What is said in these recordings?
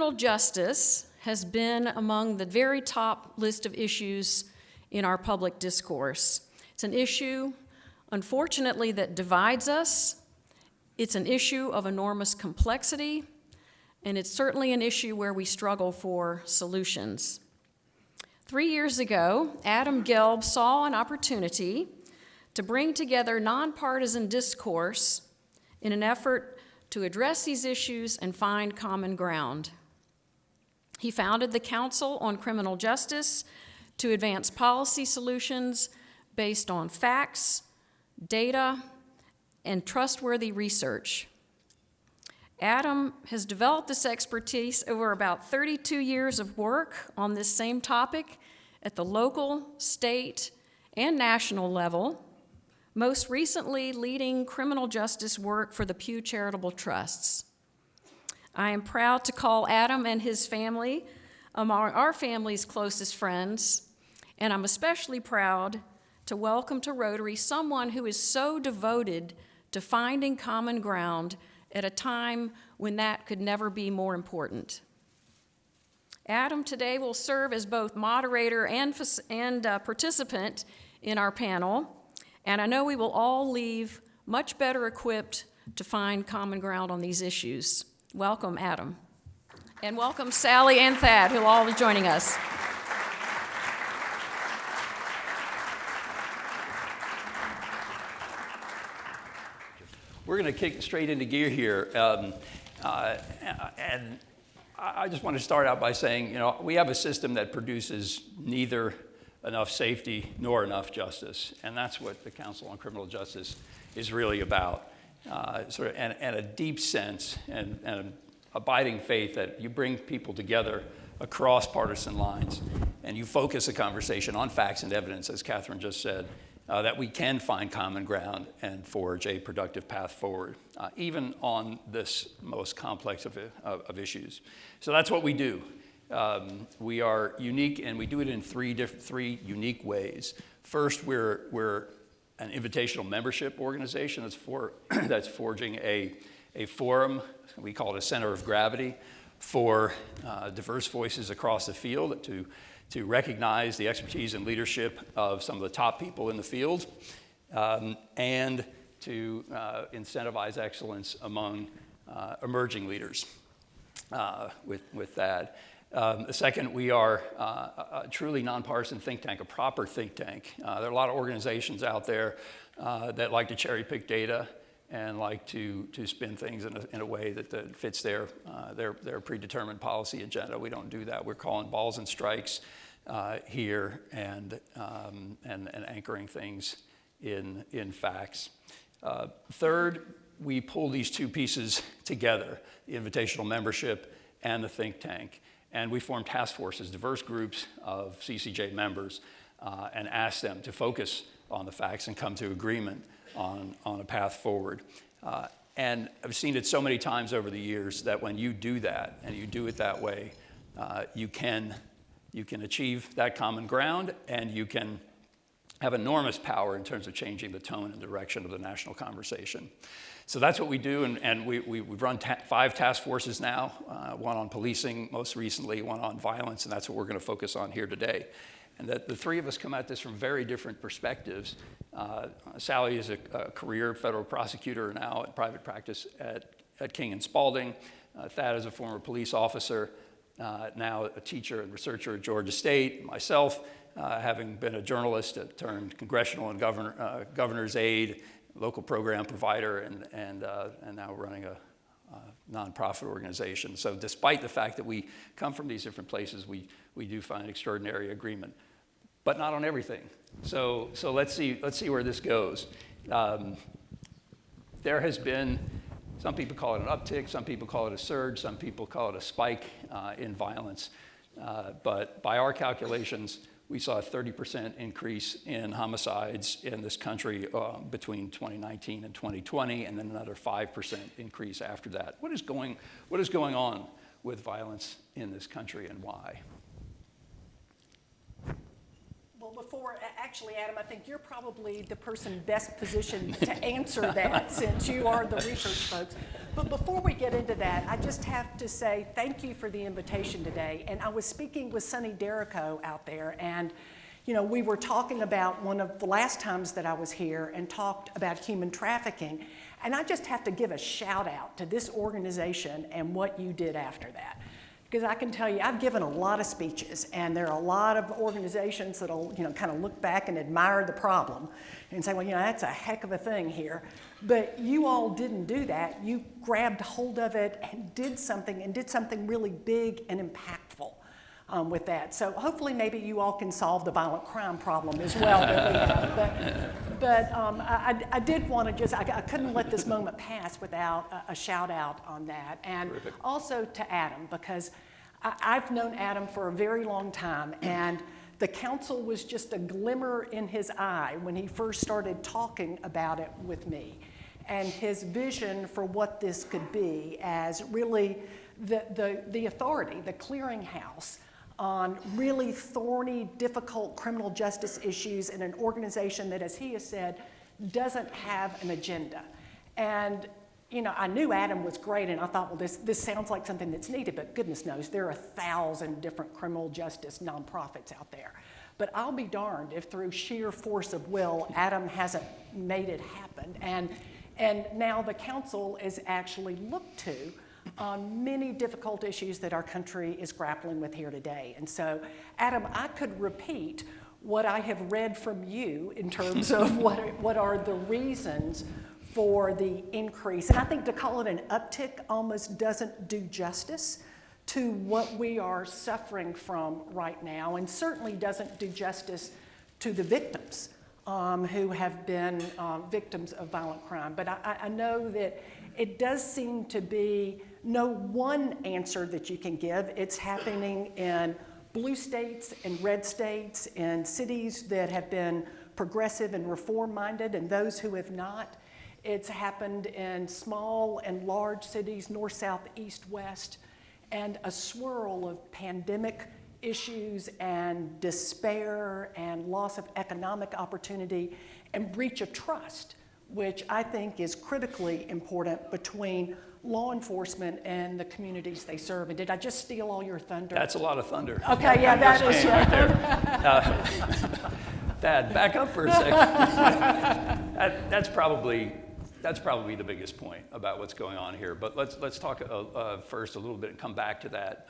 Criminal justice has been among the very top list of issues in our public discourse. It's an issue, unfortunately, that divides us. It's an issue of enormous complexity, and it's certainly an issue where we struggle for solutions. 3 years ago, Adam Gelb saw an opportunity to bring together nonpartisan discourse in an effort to address these issues and find common ground. He founded the Council on Criminal Justice to advance policy solutions based on facts, data, and trustworthy research. Adam has developed this expertise over about 32 years of work on this same topic at the local, state, and national level, most recently leading criminal justice work for the Pew Charitable Trusts. I am proud to call Adam and his family among our family's closest friends, and I'm especially proud to welcome to Rotary someone who is so devoted to finding common ground at a time when that could never be more important. Adam today will serve as both moderator and participant in our panel, and I know we will all leave much better equipped to find common ground on these issues. Welcome, Adam. And welcome Sally and Thad, who will all be joining us. We're going to kick straight into gear here. And I just want to start out by saying, we have a system that produces neither enough safety nor enough justice. And that's what the Council on Criminal Justice is really about. And a deep sense and an abiding faith that you bring people together across partisan lines and you focus a conversation on facts and evidence, as Catherine just said, that we can find common ground and forge a productive path forward, even on this most complex of issues. So that's what we do. We are unique, and we do it in three unique ways. First, we're an invitational membership organization that's forging a forum. We call it a center of gravity for diverse voices across the field to recognize the expertise and leadership of some of the top people in the field, and to incentivize excellence among emerging leaders with that. The second, we are a truly nonpartisan think tank, a proper think tank. There are a lot of organizations out there that like to cherry pick data and like to spin things in a way that fits their predetermined policy agenda. We don't do that. We're calling balls and strikes here and anchoring things in facts. Third, we pull these two pieces together, the invitational membership and the think tank. And we form task forces, diverse groups of CCJ members, and ask them to focus on the facts and come to agreement on a path forward. And I've seen it so many times over the years that when you do that, and you do it that way, you can achieve that common ground, and you can have enormous power in terms of changing the tone and direction of the national conversation. So that's what we do, and we've run 5 task forces now, one on policing most recently, one on violence, and that's what we're going to focus on here today. And that the three of us come at this from very different perspectives. Sally is a career federal prosecutor now in private practice at King and Spalding. Thad is a former police officer, now a teacher and researcher at Georgia State. Myself, having been a journalist turned congressional and governor's aide, local program provider, and now running a nonprofit organization. So despite the fact that we come from these different places, we do find extraordinary agreement, but not on everything. So let's see where this goes. There has been, some people call it an uptick, some people call it a surge, some people call it a spike in violence. But by our calculations, we saw a 30% increase in homicides in this country between 2019 and 2020, and then another 5% increase after that. What is going on with violence in this country, and why? Well, Well, actually, Adam, I think you're probably the person best positioned to answer that since you are the research folks. But before we get into that, I just have to say thank you for the invitation today. And I was speaking with Sonny Derrico out there, and we were talking about one of the last times that I was here and talked about human trafficking. And I just have to give a shout out to this organization and what you did after that. Because I can tell you, I've given a lot of speeches, and there are a lot of organizations that'll, kind of look back and admire the problem and say, well, that's a heck of a thing here. But you all didn't do that. You grabbed hold of it and did something really big and impactful with that. So hopefully maybe you all can solve the violent crime problem as well that we have. But I did want to I couldn't let this moment pass without a shout out on that. And Terrific. Also to Adam, because I've known Adam for a very long time, and the council was just a glimmer in his eye when he first started talking about it with me. And his vision for what this could be as really the authority, the clearinghouse on really thorny, difficult criminal justice issues in an organization that, as he has said, doesn't have an agenda. And I knew Adam was great, and I thought, well, this sounds like something that's needed, but goodness knows there are 1,000 different criminal justice nonprofits out there. But I'll be darned if through sheer force of will, Adam hasn't made it happen. And now the council is actually looked to on many difficult issues that our country is grappling with here today. And so, Adam, I could repeat what I have read from you in terms of what are the reasons for the increase. And I think to call it an uptick almost doesn't do justice to what we are suffering from right now, and certainly doesn't do justice to the victims who have been victims of violent crime. But I know that it does seem to be no one answer that you can give. It's happening in blue states and red states, in cities that have been progressive and reform-minded, and those who have not. It's happened in small and large cities, north, south, east, west, and a swirl of pandemic issues and despair and loss of economic opportunity and breach of trust, which I think is critically important between law enforcement and the communities they serve. And did I just steal all your thunder? That's a lot of thunder. Okay, yeah, that is right there. Dad, back up for a second. That's probably the biggest point about what's going on here. But let's talk first a little bit and come back to that,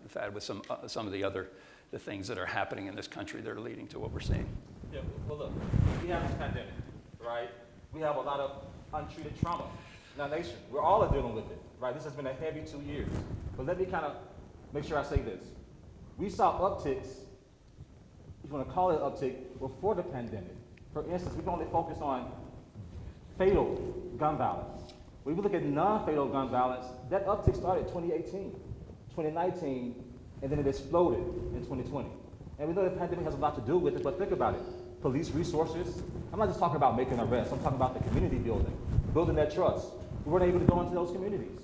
Thad, with some of the things that are happening in this country that are leading to what we're seeing. Yeah, well, look, we have this pandemic, right? We have a lot of untreated trauma in our nation. We're all dealing with it, right? This has been a heavy 2 years. But let me kind of make sure I say this. We saw upticks, if you want to call it uptick, before the pandemic. For instance, we've only focused on fatal gun violence. When we look at non-fatal gun violence, that uptick started in 2018, 2019, and then it exploded in 2020. And we know the pandemic has a lot to do with it, but think about it. Police resources. I'm not just talking about making arrests. I'm talking about the community building that trust. We weren't able to go into those communities.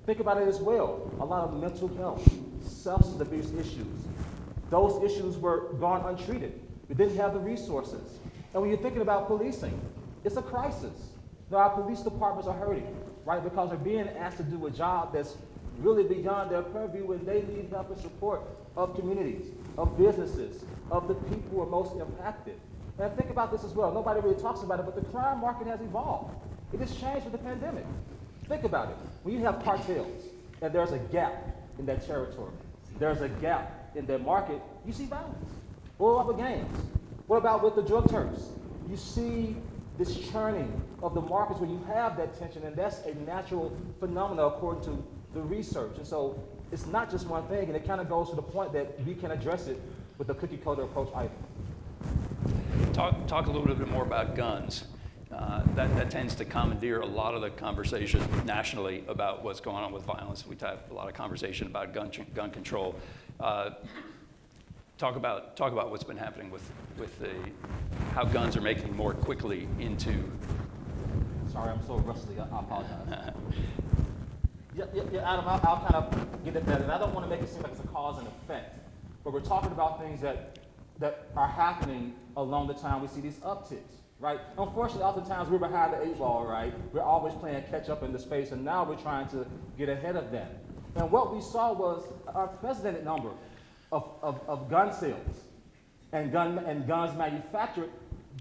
Think about it as well. A lot of mental health, substance abuse issues. Those issues were gone untreated. We didn't have the resources. And when you're thinking about policing, it's a crisis. Now, our police departments are hurting, right? Because they're being asked to do a job that's really beyond their purview, and they need help and support of communities, of businesses, of the people who are most impacted. And think about this as well. Nobody really talks about it, but the crime market has evolved. It has changed with the pandemic. Think about it. When you have cartels, and there's a gap in that territory, there's a gap in their market, you see violence. What about with gangs? What about with the drug turfs? You see this churning of the markets where you have that tension, and that's a natural phenomenon according to the research. And so it's not just one thing, and it kind of goes to the point that we can address it with the cookie cutter approach either. Talk a little bit more about guns. That tends to commandeer a lot of the conversation nationally about what's going on with violence. We have a lot of conversation about gun control. Talk about what's been happening with how guns are making more quickly into. Sorry, I'm so rusty. I apologize. Yeah, Adam, I'll kind of get at that, and I don't want to make it seem like it's a cause and effect, but we're talking about things that that are happening along the time we see these upticks, right? Unfortunately, oftentimes we're behind the 8 ball, right? We're always playing catch up in the space, and now we're trying to get ahead of them. And what we saw was an unprecedented number of gun sales and guns manufactured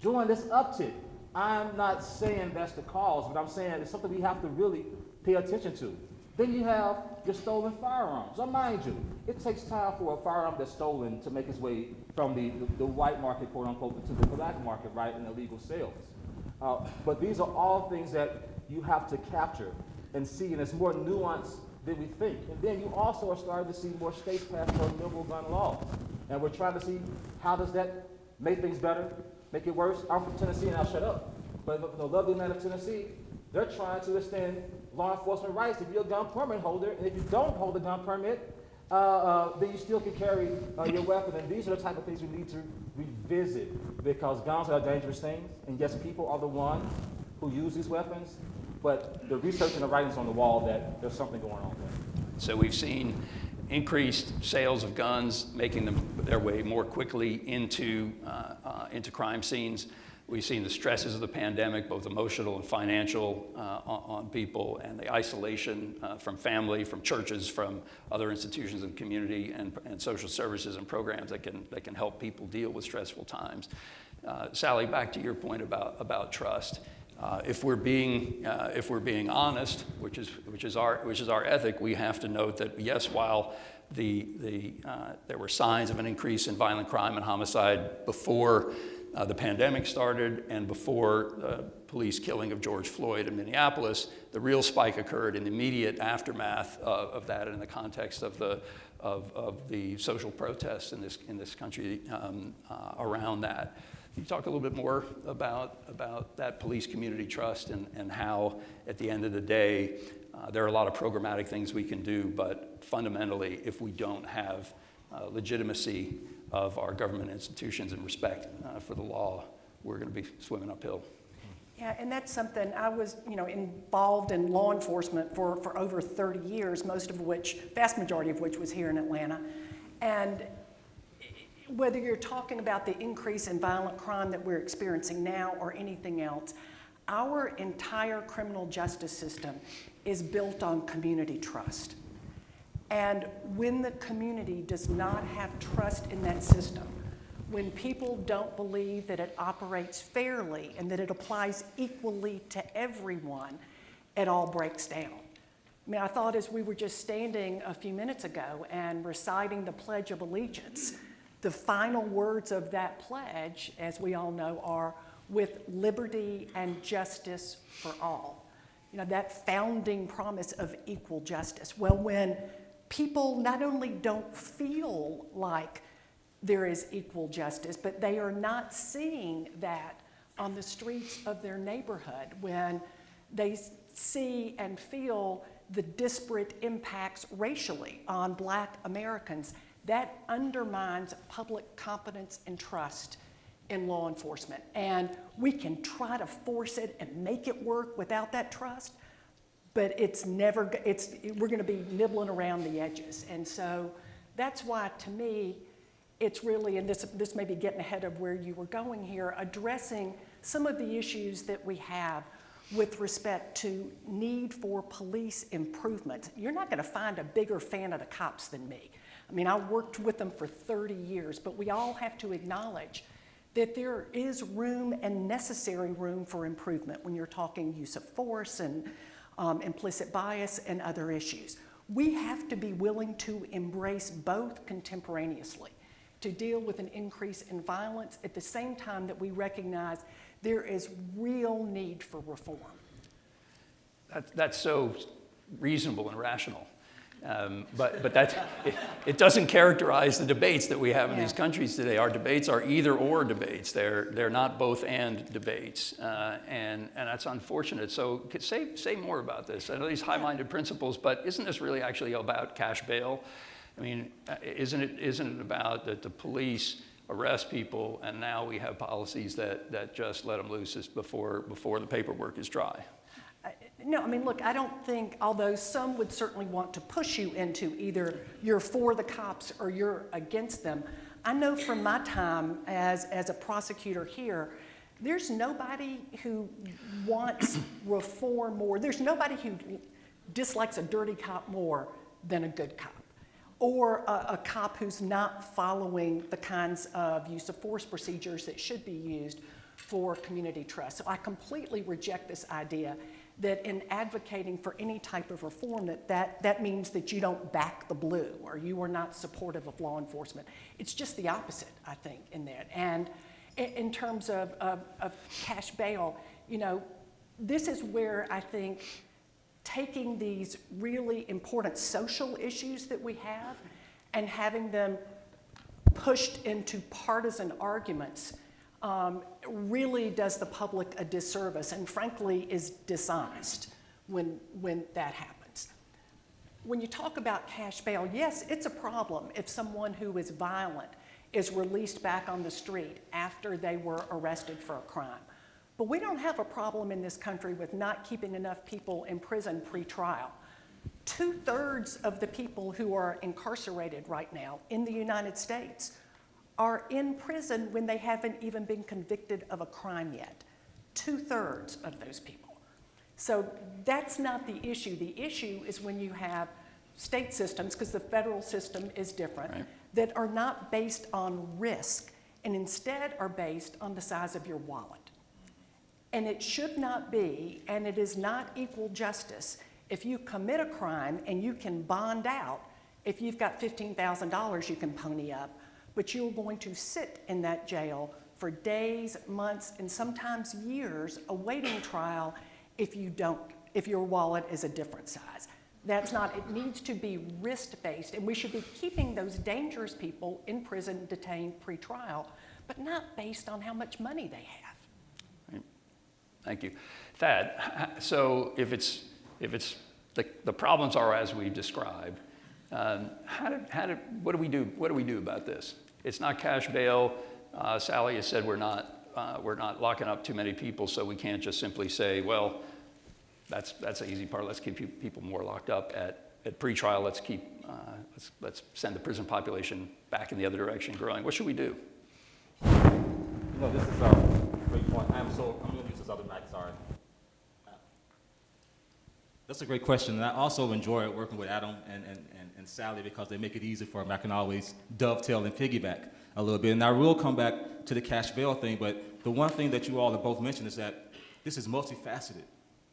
during this uptick. I'm not saying that's the cause, but I'm saying it's something we have to really pay attention to. Then you have your stolen firearms. Now, mind you, it takes time for a firearm that's stolen to make its way from the white market, quote unquote, to the black market, right, in illegal sales. But these are all things that you have to capture and see, and it's more nuanced than we think. And then you also are starting to see more states pass more liberal gun laws. And we're trying to see how does that make things better, make it worse. I'm from Tennessee, and I'll shut up. But the lovely land of Tennessee, they're trying to extend law enforcement rights if you're a gun permit holder, and if you don't hold a gun permit, then you still can carry your weapon. And these are the type of things we need to revisit, because guns are dangerous things, and yes, people are the ones who use these weapons, but the research and the writings on the wall that there's something going on there. So we've seen increased sales of guns, making them their way more quickly into crime scenes. We've seen the stresses of the pandemic, both emotional and financial, on people, and the isolation from family, from churches, from other institutions in the community, and social services and programs that can help people deal with stressful times. Sally, back to your point about trust. If we're being honest, which is our ethic, we have to note that yes, while there were signs of an increase in violent crime and homicide before the pandemic started and before the police killing of George Floyd in Minneapolis, the real spike occurred in the immediate aftermath of that, in the context of the social protests in this country around that. Can you talk a little bit more about that police community trust and how, at the end of the day, there are a lot of programmatic things we can do, but fundamentally, if we don't have legitimacy of our government institutions and respect for the law, we're going to be swimming uphill. Yeah, and that's something I was, involved in law enforcement for over 30 years, vast majority of which was here in Atlanta. And whether you're talking about the increase in violent crime that we're experiencing now or anything else, our entire criminal justice system is built on community trust. And when the community does not have trust in that system, when people don't believe that it operates fairly and that it applies equally to everyone, it all breaks down. I mean, I thought as we were just standing a few minutes ago and reciting the Pledge of Allegiance, the final words of that pledge, as we all know, are "with liberty and justice for all." That founding promise of equal justice. Well, when people not only don't feel like there is equal justice, but they are not seeing that on the streets of their neighborhood, when they see and feel the disparate impacts racially on Black Americans, that undermines public confidence and trust in law enforcement. And we can try to force it and make it work without that trust, but we're going to be nibbling around the edges. And so that's why, to me, it's really, and this may be getting ahead of where you were going here, addressing some of the issues that we have with respect to need for police improvements. You're not going to find a bigger fan of the cops than me. I mean, I worked with them for 30 years, but we all have to acknowledge that there is room and necessary room for improvement when you're talking use of force and implicit bias and other issues. We have to be willing to embrace both contemporaneously to deal with an increase in violence at the same time that we recognize there is real need for reform. That's so reasonable and rational. But it doesn't characterize the debates that we have in these countries today. Our debates are either-or debates. They're not both-and debates, and that's unfortunate. So say more about this. I know these high-minded principles, but isn't this really actually about cash bail? I mean, isn't it about that the police arrest people, and now we have policies that just let them loose before the paperwork is dry? No, I mean, look, I don't think, although some would certainly want to push you into either you're for the cops or you're against them, I know from my time as a prosecutor here, there's nobody who wants reform more. There's nobody who dislikes a dirty cop more than a good cop, or a cop who's not following the kinds of use of force procedures that should be used for community trust. So I completely reject this idea that in advocating for any type of reform that means that you don't back the blue or you are not supportive of law enforcement. It's just the opposite, I think, in that. And in terms of cash bail, you know, this is where I think taking these really important social issues that we have and having them pushed into partisan arguments really does the public a disservice and frankly is dishonest when that happens. When you talk about cash bail, yes, it's a problem if someone who is violent is released back on the street after they were arrested for a crime. But we don't have a problem in this country with not keeping enough people in prison pre-trial. 2/3 of the people who are incarcerated right now in the United States are in prison when they haven't even been convicted of a crime yet. 2/3 of those people. So that's not the issue. The issue is when you have state systems, because the federal system is different, right, that are not based on risk and instead are based on the size of your wallet. And it should not be, and it is not equal justice, if you commit a crime and you can bond out, if you've got $15,000 you can pony up, but you're going to sit in that jail for days, months, and sometimes years awaiting trial if your wallet is a different size. That's not, it needs to be risk-based, and we should be keeping those dangerous people in prison, detained pre-trial, but not based on how much money they have. Right. Thank you. Thad, so if the problems are as we've described, what do we do about this? It's not cash bail. Sally has said we're not locking up too many people, so we can't just simply say, well, that's the easy part. Let's keep people more locked up at pretrial. Let's send the prison population back in the other direction, growing. What should we do? You know, this is a great point. I'm going to use this other mic. Sorry. That's a great question, and I also enjoy working with Adam and Sally because they make it easy for them. I can always dovetail and piggyback a little bit. And I will come back to the cash bail thing, but the one thing that you all have both mentioned is that this is multifaceted.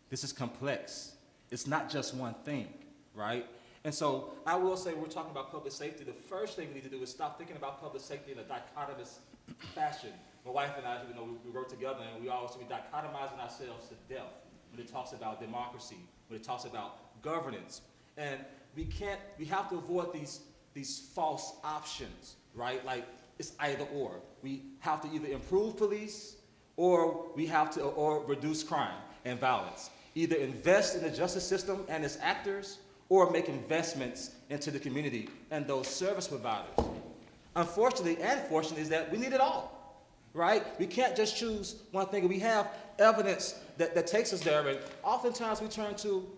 This is complex. It's not just one thing, right? And so I will say we're talking about public safety. The first thing we need to do is stop thinking about public safety in a dichotomous fashion. My wife and I, you know, we work together, and we always be dichotomizing ourselves to death when it talks about democracy, when it talks about governance. And we have to avoid these false options, right? Like it's either or. We have to either improve police or reduce crime and violence. Either invest in the justice system and its actors or make investments into the community and those service providers. Unfortunately and fortunately is that we need it all, right? We can't just choose one thing. We have evidence that takes us there, and oftentimes we turn to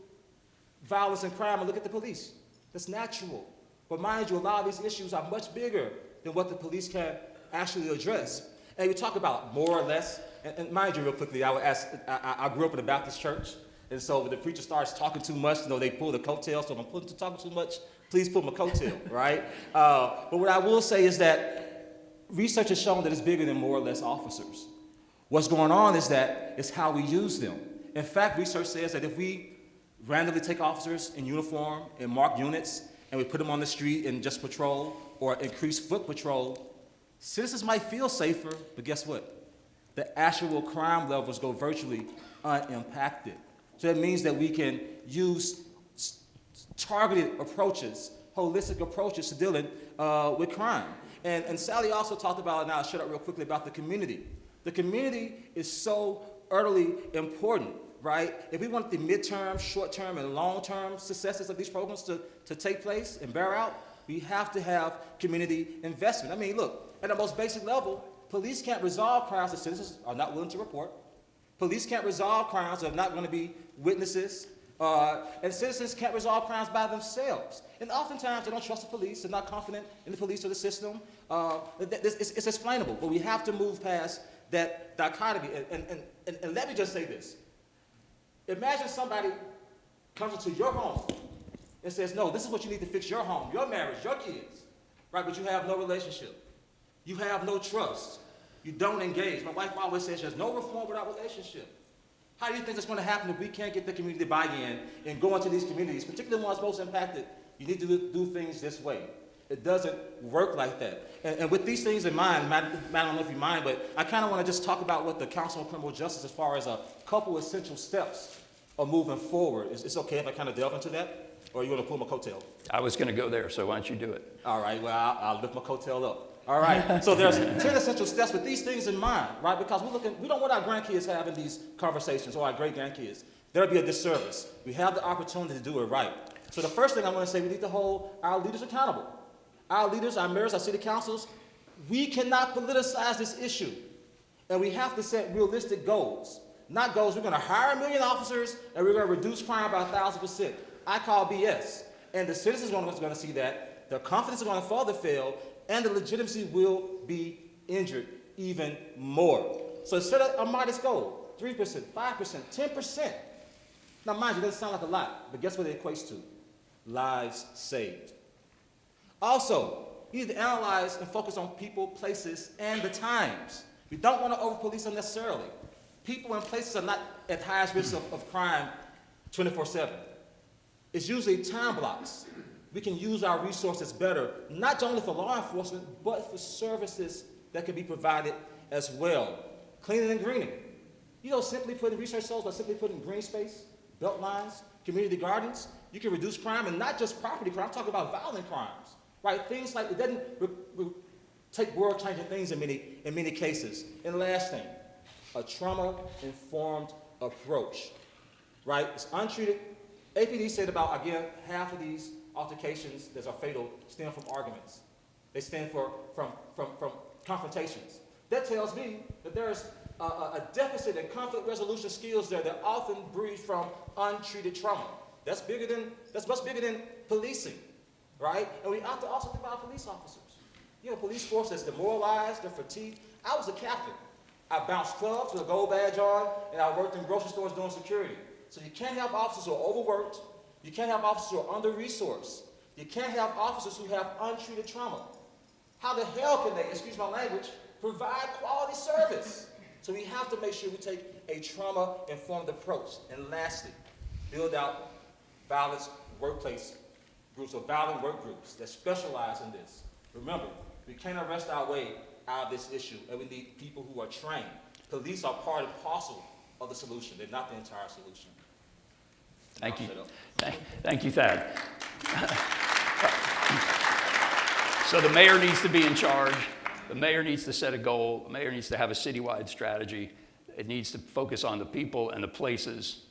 violence and crime and look at the police. That's natural. But mind you, a lot of these issues are much bigger than what the police can actually address. And we talk about more or less, and mind you real quickly, I grew up in a Baptist church, and so when the preacher starts talking too much, you know, they pull the coattail, so if I'm talking too much, please pull my coattail, right? But what I will say is that research has shown that it's bigger than more or less officers. What's going on is that it's how we use them. In fact, research says that if we randomly take officers in uniform and marked units and we put them on the street and just patrol or increase foot patrol, citizens might feel safer, but guess what? The actual crime levels go virtually unimpacted. So that means that we can use targeted approaches, holistic approaches to dealing with crime. And Sally also talked about, and I'll shut up real quickly, about the community. The community is so utterly important, right? If we want the midterm, short-term, and long-term successes of these programs to take place and bear out, we have to have community investment. I mean, look, at the most basic level, police can't resolve crimes that citizens are not willing to report. Police can't resolve crimes that are not going to be witnesses. And citizens can't resolve crimes by themselves. And oftentimes they don't trust the police, they're not confident in the police or the system. It's explainable, but we have to move past that dichotomy. And let me just say this. Imagine somebody comes into your home and says, no, this is what you need to fix your home, your marriage, your kids, right? But you have no relationship. You have no trust. You don't engage. My wife always says there's no reform without relationship. How do you think it's going to happen if we can't get the community buy-in and go into these communities, particularly the ones most impacted? You need to do things this way. It doesn't work like that. And with these things in mind, Matt, I don't know if you mind, but I kind of want to just talk about what the Council on Criminal Justice as far as a couple essential steps of moving forward. It's okay if I kind of delve into that? Or are you going to pull my coattail? I was going to go there, so why don't you do it? All right, well, I'll lift my coattail up. All right, so there's 10 essential steps with these things in mind, right? Because we don't want our grandkids having these conversations, or our great-grandkids. There'll be a disservice. We have the opportunity to do it right. So the first thing I'm going to say, we need to hold our leaders accountable. Our leaders, our mayors, our city councils, we cannot politicize this issue. And we have to set realistic goals. Not goals, we're going to hire 1 million officers, and we're going to reduce crime by 1,000%. I call BS. And the citizens are going to see that. Their confidence is going to further fail, and the legitimacy will be injured even more. So set a modest goal, 3%, 5%, 10%. Now mind you, it doesn't sound like a lot, but guess what it equates to? Lives saved. Also, you need to analyze and focus on people, places, and the times. We don't want to over-police unnecessarily. People and places are not at highest risk of crime 24/7. It's usually time blocks. We can use our resources better, not only for law enforcement, but for services that can be provided as well. Cleaning and greening. You don't simply put in research cells, but simply put in green space, belt lines, community gardens. You can reduce crime, and not just property crime. I'm talking about violent crimes, right? Things like, it doesn't take world-changing things in many cases. And last thing, a trauma-informed approach, right? It's untreated. APD said about, again, half of these altercations that are fatal stem from arguments. They stem from confrontations. That tells me that there's a deficit in conflict resolution skills there that often breed from untreated trauma. That's much bigger than policing, right? And we have to also think about police officers. You know, police force that's demoralized, they're fatigued. I was a captain. I bounced clubs with a gold badge on, and I worked in grocery stores doing security. So you can't have officers who are overworked. You can't have officers who are under-resourced. You can't have officers who have untreated trauma. How the hell can they, excuse my language, provide quality service? So we have to make sure we take a trauma-informed approach. And lastly, build out violence workplace groups or violent work groups that specialize in this. Remember, we can't arrest our way out of this issue, and we need people who are trained. Police are part and parcel of the solution. They're not the entire solution. Thank you. Thank you, Thad. So the mayor needs to be in charge. The mayor needs to set a goal. The mayor needs to have a citywide strategy. It needs to focus on the people and the places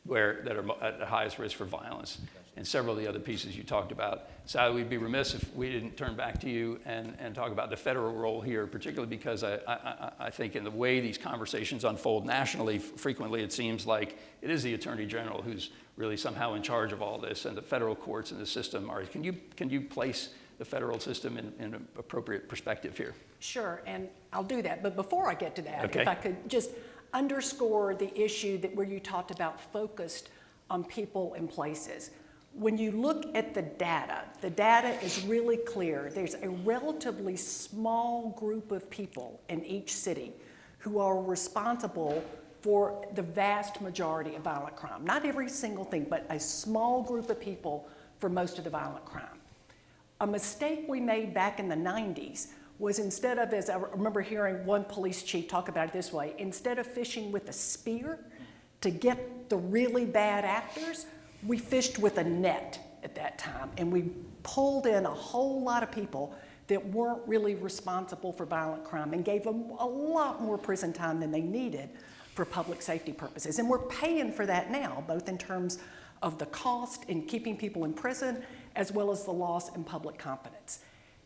that are at the highest risk for violence, and several of the other pieces you talked about. Sally, we'd be remiss if we didn't turn back to you and talk about the federal role here, particularly because I think in the way these conversations unfold nationally, frequently it seems like it is the Attorney General who's really somehow in charge of all this, and the federal courts and the system are. Can you place the federal system in an appropriate perspective here? Sure, and I'll do that. But before I get to that, Okay. if I could just underscore the issue where you talked about focused on people and places. When you look at the data is really clear. There's a relatively small group of people in each city who are responsible for the vast majority of violent crime. Not every single thing, but a small group of people for most of the violent crime. A mistake we made back in the 90s was, instead of, as I remember hearing one police chief talk about it this way, instead of fishing with a spear to get the really bad actors, we fished with a net at that time, and we pulled in a whole lot of people that weren't really responsible for violent crime and gave them a lot more prison time than they needed for public safety purposes. And we're paying for that now, both in terms of the cost in keeping people in prison, as well as the loss in public confidence.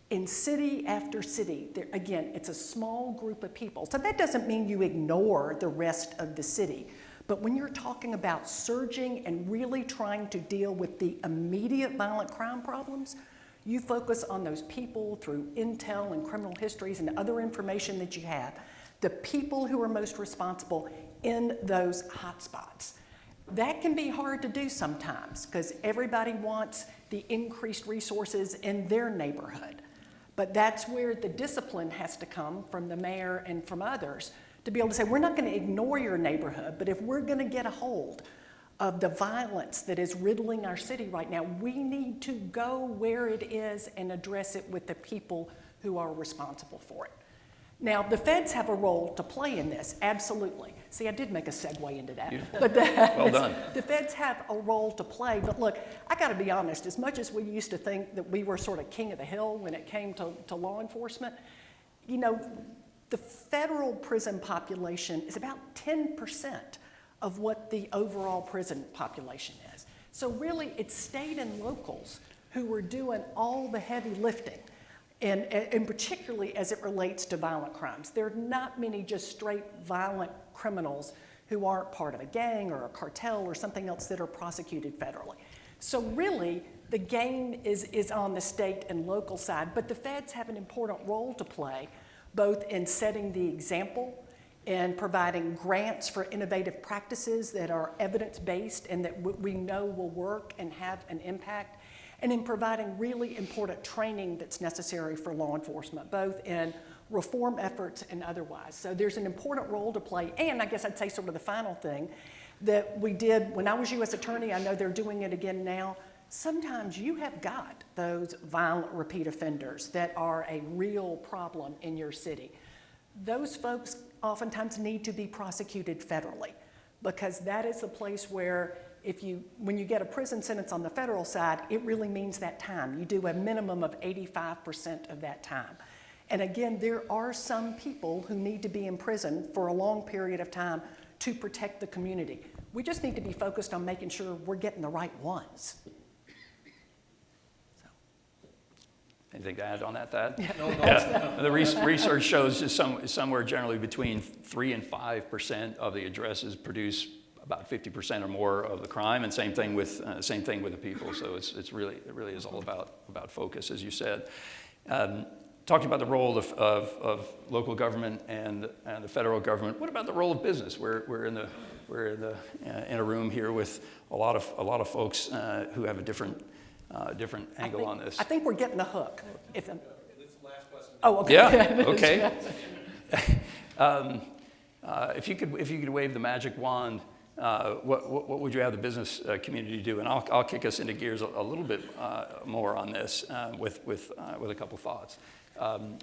In city after city, again, it's a small group of people. So that doesn't mean you ignore the rest of the city, But when you're talking about surging and really trying to deal with the immediate violent crime problems, you focus on those people through intel and criminal histories and other information that you have, the people who are most responsible in those hotspots. That can be hard to do sometimes because everybody wants the increased resources in their neighborhood. But that's where the discipline has to come from the mayor and from others to be able to say, we're not going to ignore your neighborhood, but if we're going to get a hold of the violence that is riddling our city right now, we need to go where it is and address it with the people who are responsible for it. Now, the feds have a role to play in this, absolutely. See, I did make a segue into that. But well done. The feds have a role to play, but look, I gotta be honest, as much as we used to think that we were sort of king of the hill when it came to law enforcement, you know, the federal prison population is about 10% of what the overall prison population is. So really, it's state and locals who are doing all the heavy lifting. And particularly as it relates to violent crimes. There are not many just straight violent criminals who aren't part of a gang or a cartel or something else that are prosecuted federally. So really, the game is on the state and local side, but the feds have an important role to play, both in setting the example and providing grants for innovative practices that are evidence-based and that we know will work and have an impact, and in providing really important training that's necessary for law enforcement, both in reform efforts and otherwise. So there's an important role to play, and I guess I'd say sort of the final thing that we did when I was U.S. Attorney, I know they're doing it again now, sometimes you have got those violent repeat offenders that are a real problem in your city. Those folks oftentimes need to be prosecuted federally because that is the place where when you get a prison sentence on the federal side, it really means that time. You do a minimum of 85% of that time. And again, there are some people who need to be in prison for a long period of time to protect the community. We just need to be focused on making sure we're getting the right ones. Anything to add on that, Thad? Yeah. Yeah. The research shows is somewhere generally between 3 and 5% of the addresses produce about 50% or more of the crime, and same thing with the people. So it really is all about focus, as you said. Talking about the role of local government and the federal government. What about the role of business? We're in a room here with a lot of folks who have a different angle on this. I think we're getting the hook. This is the last question. Oh, okay. Yeah. Okay. If you could wave the magic wand, what would you have the business community do? And I'll kick us into gears a little bit more on this with a couple thoughts.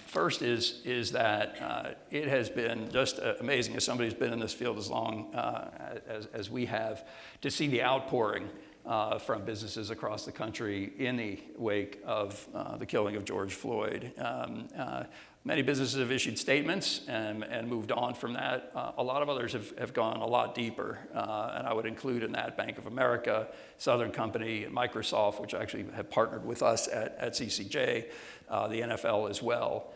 First is that it has been just amazing, as somebody who's been in this field as long as we have, to see the outpouring from businesses across the country in the wake of the killing of George Floyd. Many businesses have issued statements and moved on from that. A lot of others have gone a lot deeper, and I would include in that Bank of America, Southern Company, and Microsoft, which actually have partnered with us at CCJ, the NFL as well,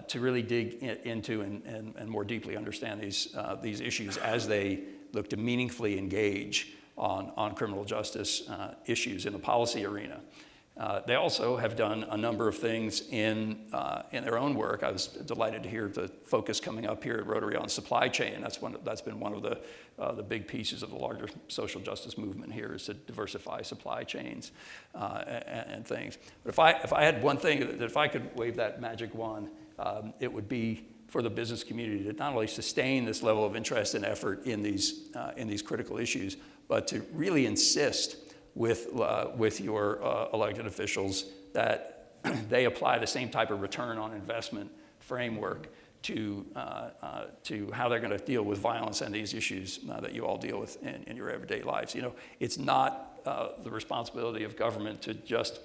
to really dig into and more deeply understand these issues as they look to meaningfully engage on criminal justice issues in the policy arena. They also have done a number of things in their own work. I was delighted to hear the focus coming up here at Rotary on supply chain. That's been one of the big pieces of the larger social justice movement here, is to diversify supply chains and things. But if I had one thing, that if I could wave that magic wand, it would be for the business community to not only sustain this level of interest and effort in these critical issues, but to really insist with your elected officials that they apply the same type of return on investment framework to how they're going to deal with violence and these issues that you all deal with in your everyday lives. You know, it's not the responsibility of government to just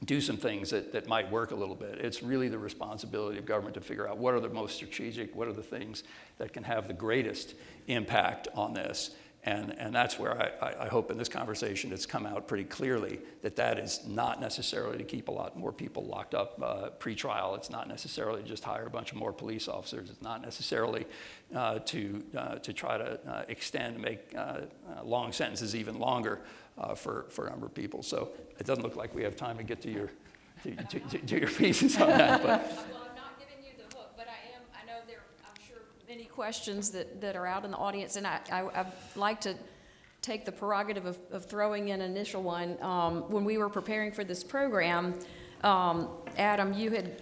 do some things that might work a little bit. It's really the responsibility of government to figure out what are the most strategic, what are the things that can have the greatest impact on this. And that's where I hope in this conversation it's come out pretty clearly that that is not necessarily to keep a lot more people locked up pre-trial. It's not necessarily to just hire a bunch of more police officers. It's not necessarily to try to extend and make long sentences even longer for a number of people. So it doesn't look like we have time to get to your to your pieces on that. But. Well, I'm not giving you the hook, but I know there are, I'm sure, many questions that are out in the audience, and I'd like to take the prerogative of throwing in an initial one. When we were preparing for this program, Adam, you had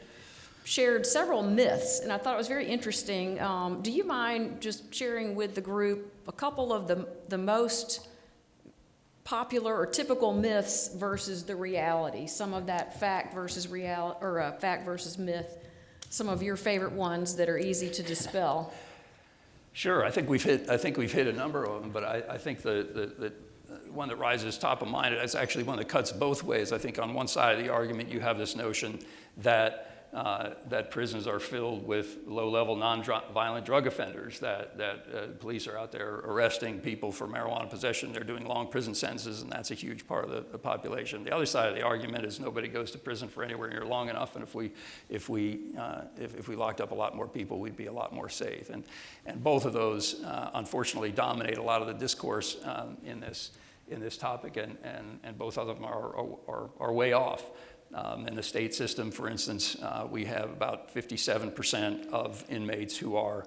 shared several myths, and I thought it was very interesting. Do you mind just sharing with the group a couple of the most popular or typical myths versus the reality? Some of that fact versus reality, or fact versus myth. Some of your favorite ones that are easy to dispel. Sure, I think we've hit a number of them, but I think the one that rises top of mind is actually one that cuts both ways. I think on one side of the argument you have this notion that prisons are filled with low-level, non-violent drug offenders, that police are out there arresting people for marijuana possession. They're doing long prison sentences, and that's a huge part of the population. The other side of the argument is nobody goes to prison for anywhere near long enough, and if we locked up a lot more people, we'd be a lot more safe. And both of those, unfortunately, dominate a lot of the discourse in this topic, and both of them are way off. In the state system, for instance, we have about 57% of inmates who are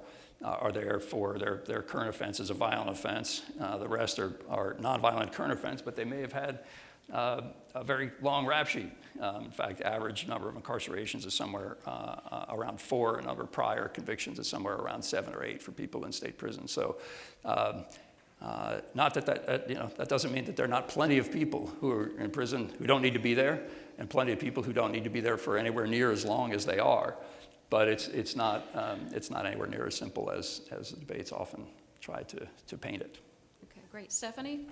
there for their current offense is a violent offense. The rest are nonviolent current offense, but they may have had a very long rap sheet. In fact, average number of incarcerations is somewhere around 4. A number of prior convictions is somewhere around 7 or 8 for people in state prison. So. Not that doesn't mean that there are not plenty of people who are in prison who don't need to be there, and plenty of people who don't need to be there for anywhere near as long as they are. But it's not anywhere near as simple as the debates often try to paint it. Okay, great. Stephanie?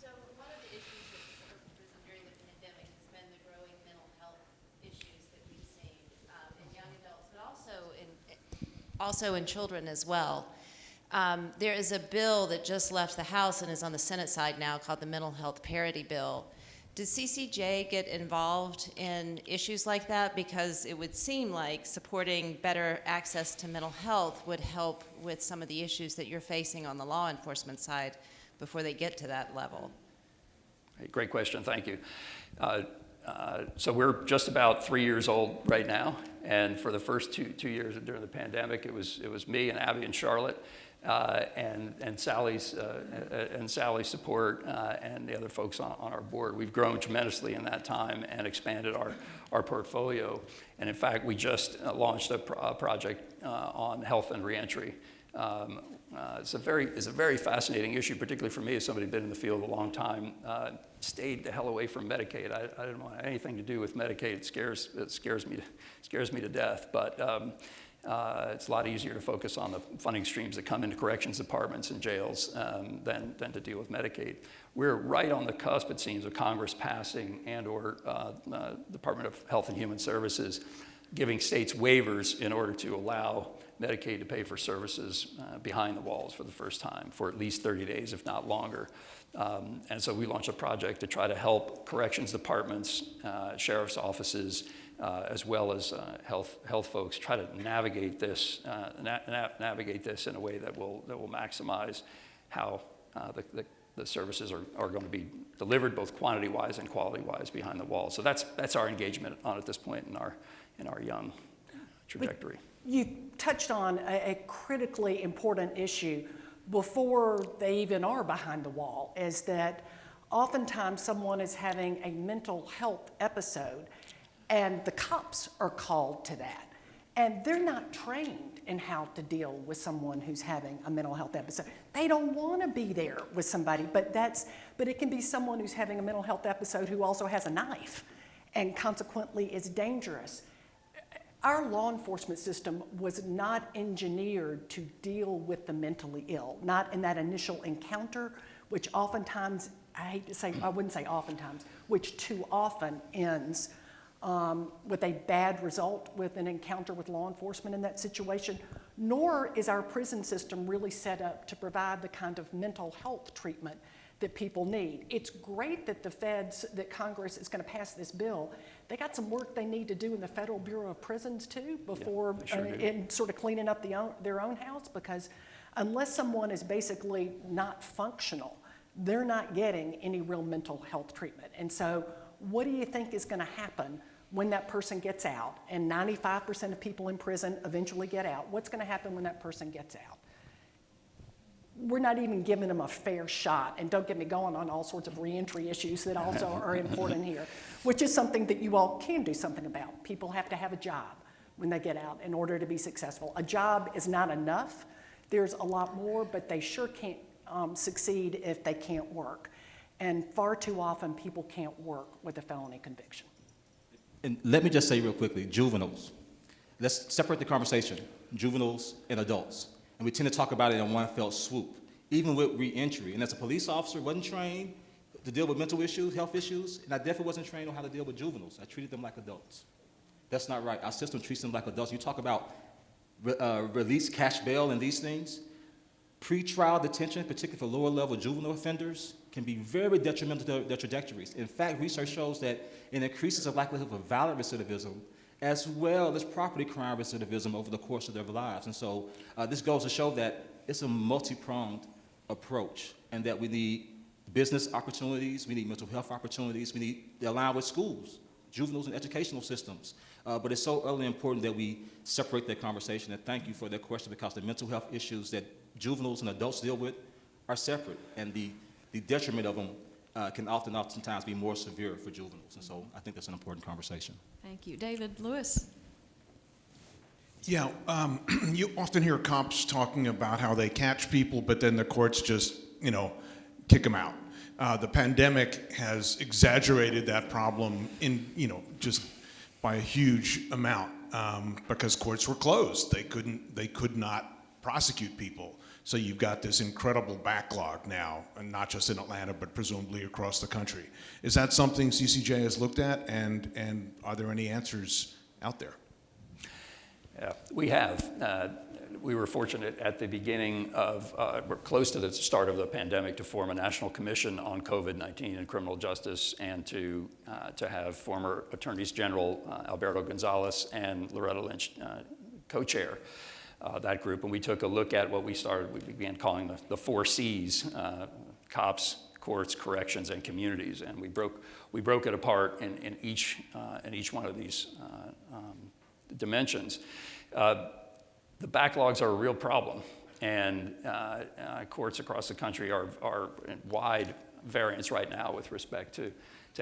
So one of the issues that's served prison during the pandemic has been the growing mental health issues that we've seen in young adults, but also in children as well. There is a bill that just left the House and is on the Senate side now called the Mental Health Parity Bill. Does CCJ get involved in issues like that? Because it would seem like supporting better access to mental health would help with some of the issues that you're facing on the law enforcement side before they get to that level. Great question, thank you. So we're just about 3 years old right now, and for the first two years during the pandemic, it was me and Abby and Charlotte. And Sally's support and the other folks on our board. We've grown tremendously in that time and expanded our portfolio. And in fact, we just launched a project on health and reentry. It's a very fascinating issue, particularly for me as somebody who's been in the field a long time. Stayed the hell away from Medicaid. I didn't want anything to do with Medicaid. It scares me to death. But it's a lot easier to focus on the funding streams that come into corrections departments and jails than to deal with Medicaid. We're right on the cusp, it seems, of Congress passing and/or Department of Health and Human Services giving states waivers in order to allow Medicaid to pay for services behind the walls for the first time for at least 30 days, if not longer. And so we launched a project to try to help corrections departments, sheriff's offices, as well as health folks try to navigate this in a way that will maximize how the services are going to be delivered, both quantity-wise and quality-wise, behind the walls. So that's our engagement on at this point in our young trajectory. You touched on a critically important issue before they even are behind the wall, is that oftentimes someone is having a mental health episode and the cops are called to that. And they're not trained in how to deal with someone who's having a mental health episode. They don't want to be there with somebody, but it can be someone who's having a mental health episode who also has a knife and consequently is dangerous. Our law enforcement system was not engineered to deal with the mentally ill, not in that initial encounter, which oftentimes, I wouldn't say oftentimes, which too often ends with a bad result with an encounter with law enforcement in that situation. nor is our prison system really set up to provide the kind of mental health treatment that people need. It's great that that Congress is going to pass this bill. They got some work they need to do in the Federal Bureau of Prisons too before in sort of cleaning up their own house, because unless someone is basically not functional, they're not getting any real mental health treatment. And so what do you think is going to happen when that person gets out? And 95% of people in prison eventually get out. What's going to happen when that person gets out? We're not even giving them a fair shot. And don't get me going on all sorts of reentry issues that also are important here, which is something that you all can do something about. People have to have a job when they get out in order to be successful. A job is not enough. There's a lot more, but they sure can't succeed if they can't work. And far too often, people can't work with a felony conviction. And let me just say real quickly, juveniles. Let's separate the conversation, juveniles and adults. And we tend to talk about it in one fell swoop, even with reentry. And as a police officer, wasn't trained to deal with mental issues, health issues, and I definitely wasn't trained on how to deal with juveniles. I treated them like adults. That's not right. Our system treats them like adults. You talk about release, cash bail, and these things. Pre-trial detention, particularly for lower-level juvenile offenders, can be very detrimental to their trajectories. In fact, research shows that it increases the likelihood of violent recidivism as well as property crime recidivism over the course of their lives. And so this goes to show that it's a multi-pronged approach, and that we need business opportunities, we need mental health opportunities, we need to align with schools, juveniles and educational systems. But it's so utterly important that we separate that conversation, and thank you for that question, because the mental health issues that juveniles and adults deal with are separate, and the detriment of them can oftentimes be more severe for juveniles. And so I think that's an important conversation. Thank you. David Lewis? Yeah, you often hear cops talking about how they catch people, but then the courts just, kick them out. The pandemic has exaggerated that problem just by a huge amount because courts were closed. They could not prosecute people. So you've got this incredible backlog now, and not just in Atlanta, but presumably across the country. Is that something CCJ has looked at, and are there any answers out there? Yeah, we have. We were fortunate at the beginning of, we're close to the start of the pandemic, to form a national commission on COVID-19 and criminal justice, and to have former Attorneys General Alberto Gonzales and Loretta Lynch co-chair that group. And we took a look at what we began calling the 4 C's, cops, courts, corrections, and communities. And we broke it apart in each one of these dimensions. The backlogs are a real problem, and courts across the country are in wide variance right now with respect to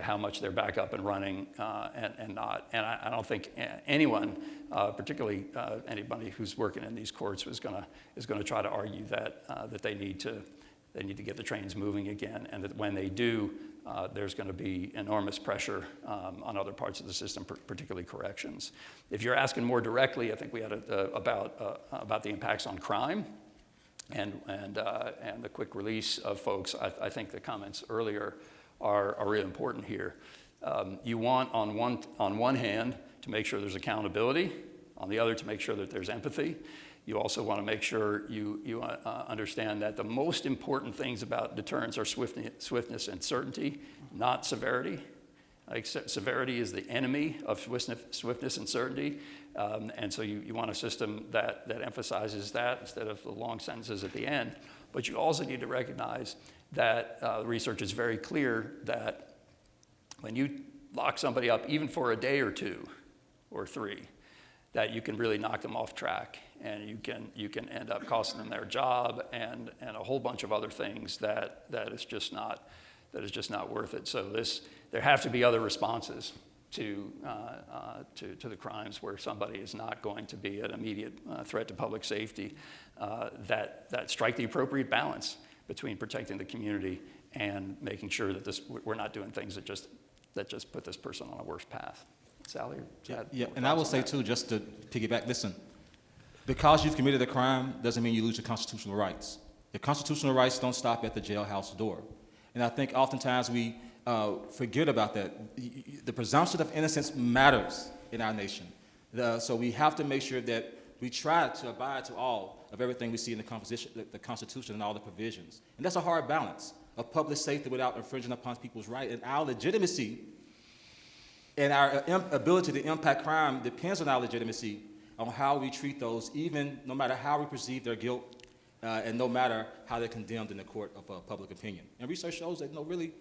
how much they're back up and running and not. And I don't think anyone, particularly anybody who's working in these courts, is going to try to argue that they need to get the trains moving again, and that when they do, there's going to be enormous pressure on other parts of the system, particularly corrections. If you're asking more directly, I think we had about the impacts on crime and the quick release of folks. I think the comments earlier are really important here. You want on one hand to make sure there's accountability, on the other to make sure that there's empathy. You also want to make sure you understand that the most important things about deterrence are swiftness and certainty, not severity. Severity is the enemy of swiftness and certainty. And so you want a system that emphasizes that instead of the long sentences at the end. But you also need to recognize that the research is very clear that when you lock somebody up, even for a day or 2 or 3, that you can really knock them off track, and you can end up costing them their job and a whole bunch of other things that is just not worth it. So there have to be other responses to the crimes where somebody is not going to be an immediate threat to public safety that strike the appropriate balance between protecting the community and making sure that we're not doing things that just put this person on a worse path. Sally? Yeah, and I will say too, just to piggyback, listen, because you've committed a crime doesn't mean you lose your constitutional rights. Your constitutional rights don't stop at the jailhouse door. And I think oftentimes we forget about that. The presumption of innocence matters in our nation. So we have to make sure that we try to abide to all of everything we see in the Constitution and all the provisions. And that's a hard balance of public safety without infringing upon people's rights. And our legitimacy and our ability to impact crime depends on our legitimacy on how we treat those, even no matter how we perceive their guilt, and no matter how they're condemned in the court of public opinion. And research shows that, really,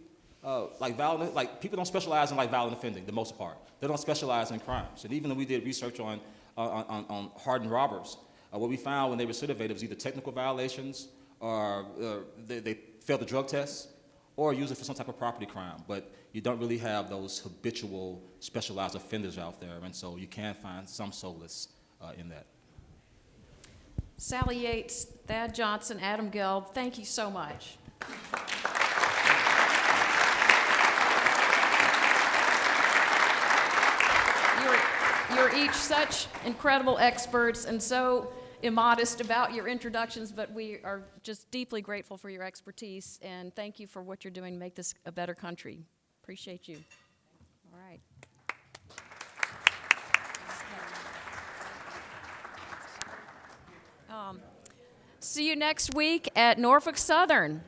like people don't specialize in violent offending, the most part. They don't specialize in crimes. And even when we did research on hardened robbers, what we found when they recidivated was either technical violations or they failed the drug test, or use it for some type of property crime. But you don't really have those habitual specialized offenders out there, and so you can find some solace in that. Sally Yates, Thad Johnson, Adam Gelb, thank you so much. You're each such incredible experts and so immodest about your introductions, but we are just deeply grateful for your expertise, and thank you for what you're doing to make this a better country. Appreciate you. All right. See you next week at Norfolk Southern.